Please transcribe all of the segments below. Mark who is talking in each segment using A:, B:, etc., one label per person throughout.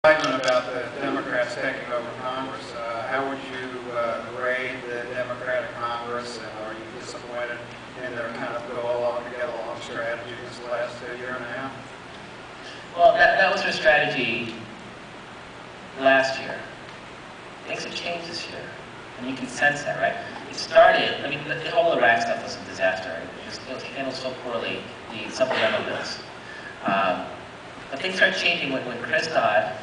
A: Excitement about the Democrats taking over Congress. How would you grade the Democratic Congress, and are you disappointed in their kind of go along to get along strategy this last year and a half?
B: Well, that was their strategy last year. Things have changed this year, and you can sense that, right? It started, I mean, the whole Iraq stuff was a disaster. It was handled so poorly, the supplemental bills. But things started changing when Chris Dodd,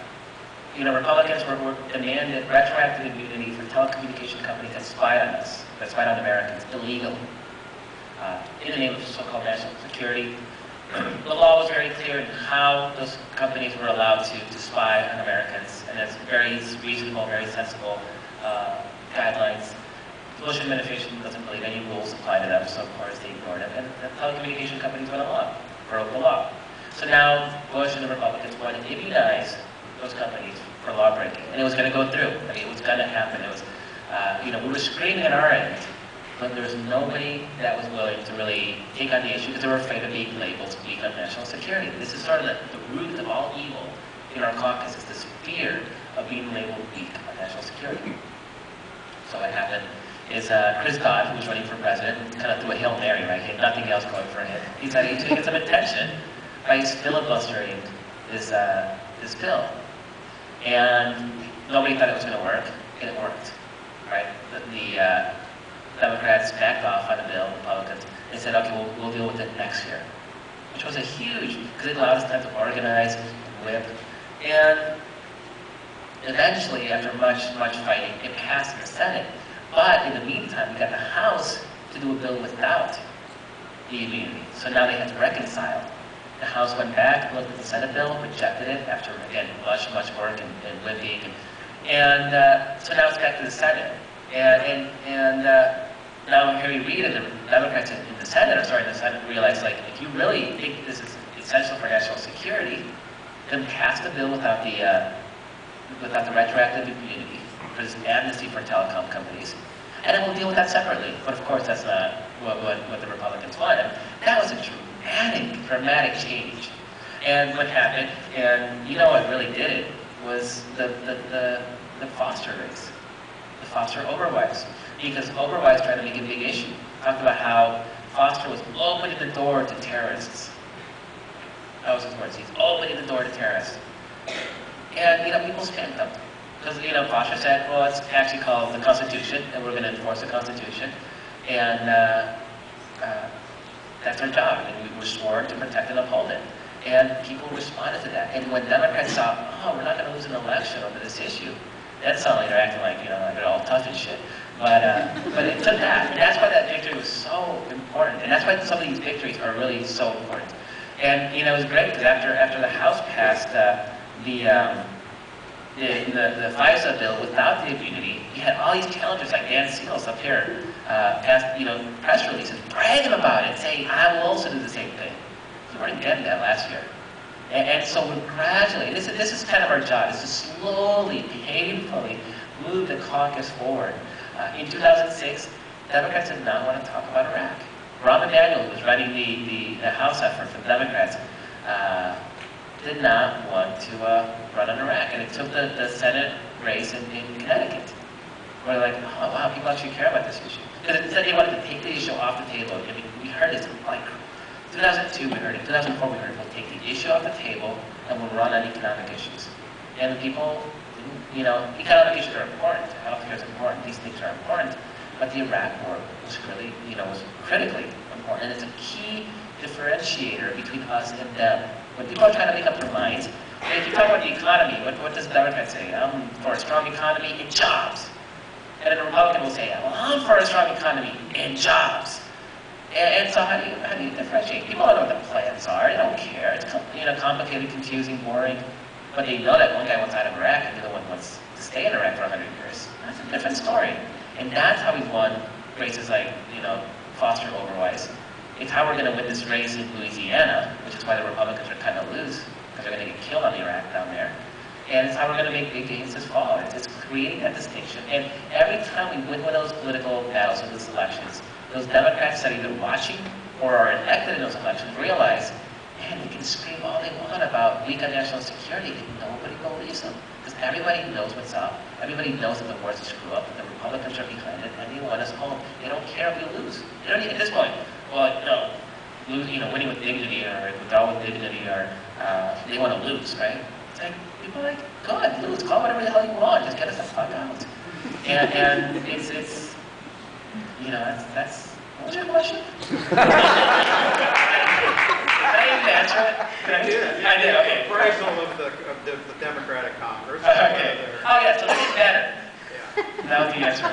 B: Republicans were demanded retroactive immunity for telecommunication companies that spied on us, that spied on Americans, illegally, in the name of so-called national security. The law was very clear in how those companies were allowed to spy on Americans, and it's very reasonable, very sensible guidelines. The Bush administration doesn't believe any rules apply to them, so of course they ignored them, and the telecommunication companies went along, broke the law. So now Bush and the Republicans wanted to immunize those companies for law breaking, and it was going to go through. I mean, it was going to happen. It was, we were screaming at our end, but there was nobody that was willing to really take on the issue because they were afraid of being labeled weak on national security. This is sort of the root of all evil in our caucus, is this fear of being labeled weak on national security. So what happened is Chris Dodd, who was running for president, kind of threw a Hail Mary, right? He had nothing else going for him. He decided to get some attention by filibustering this bill. And nobody thought it was going to work, and it worked, right? The Democrats backed off on the bill, Republicans, and said, okay, we'll deal with it next year, which was a huge, because it allowed us time to organize, whip, and eventually, after much fighting, it passed in the Senate. But in the meantime, we got the House to do a bill without the immunity. So now they had to reconcile. The House went back, looked at the Senate bill, rejected it after, again, much work and whipping. And so now it's back to the Senate. And now Harry Reid and the Democrats in the Senate are starting to realize, like, if you really think this is essential for national security, then pass the bill without the retroactive immunity, for this amnesty for telecom companies, and then we'll deal with that separately. But of course, that's not what the Republicans want. And that was a dramatic change. And what happened, and what really did it, was the foster race, the foster overwives. Because overwives tried to make a big issue. Talked about how foster was opening the door to terrorists. That was his words. He's opening the door to terrorists. And, people spanked them. Because, foster said, well, it's actually called the Constitution, and we're going to enforce the Constitution. And that's our job, and we were sworn to protect and uphold it. And people responded to that. And when Democrats saw, oh, we're not going to lose an election over this issue, then suddenly they're acting like, they're all tough and shit. But it took that. And that's why that victory was so important. And that's why some of these victories are really so important. And, it was great, because after the House passed the FISA bill without the immunity, you had all these challengers like Dan Seals up here, passed, press releases, bragging about it, saying, I will also do the same thing. We weren't getting that last year. And so we're gradually, this is kind of our job, is to slowly, painfully move the caucus forward. In 2006, Democrats did not want to talk about Iraq. Rahm Emanuel, who was running the House effort for the Democrats, did not want to run on Iraq. And it took the Senate race in Connecticut. We're like, oh wow, people actually care about this issue. Because it said they wanted to take the issue off the table. I mean, we heard this like 2002 we heard it, 2004 we heard it. We'll take the issue off the table and we'll run on economic issues. And the people, economic issues are important. Healthcare is important. These things are important. But the Iraq war was really, was critically important. And it's a key differentiator between us and them. When people are trying to make up their minds, if you talk about the economy, what does the Democrat say? I'm for a strong economy and jobs. And then the Republican will say, well, I'm for a strong economy and jobs. And so how do you differentiate? People don't know what the plans are. They don't care. It's complicated, confusing, boring. But they know that one guy wants out of Iraq and the other one wants to stay in Iraq for 100 years. That's a different story. And that's how we've won races like, Foster Overwise. It's how we're going to win this race in Louisiana, which is why the Republicans are kind of loose, because they're going to get killed on Iraq down there. And it's how we're going to make big gains this fall. It's creating that distinction. And every time we win one of those political battles in those elections, those Democrats that are either watching or are elected in those elections realize man, they can scream all they want about weak on national security, and nobody believes them. Because everybody knows what's up. Everybody knows that the war's a screw up, that the Republicans are behind it, and they want us home. They don't care if we lose. They don't even, at this point, well, no, winning with dignity or withdrawal with dignity, or they want to lose, right? It's like, people are like, good, lose, call whatever the hell you want, just get us the fuck out. And it's that's, what was your question? Did I even answer it? I did, okay.
A: Appraisal of the Democratic Congress.
B: Okay. Oh yeah, so they get better.
A: Yeah.
B: That was the answer.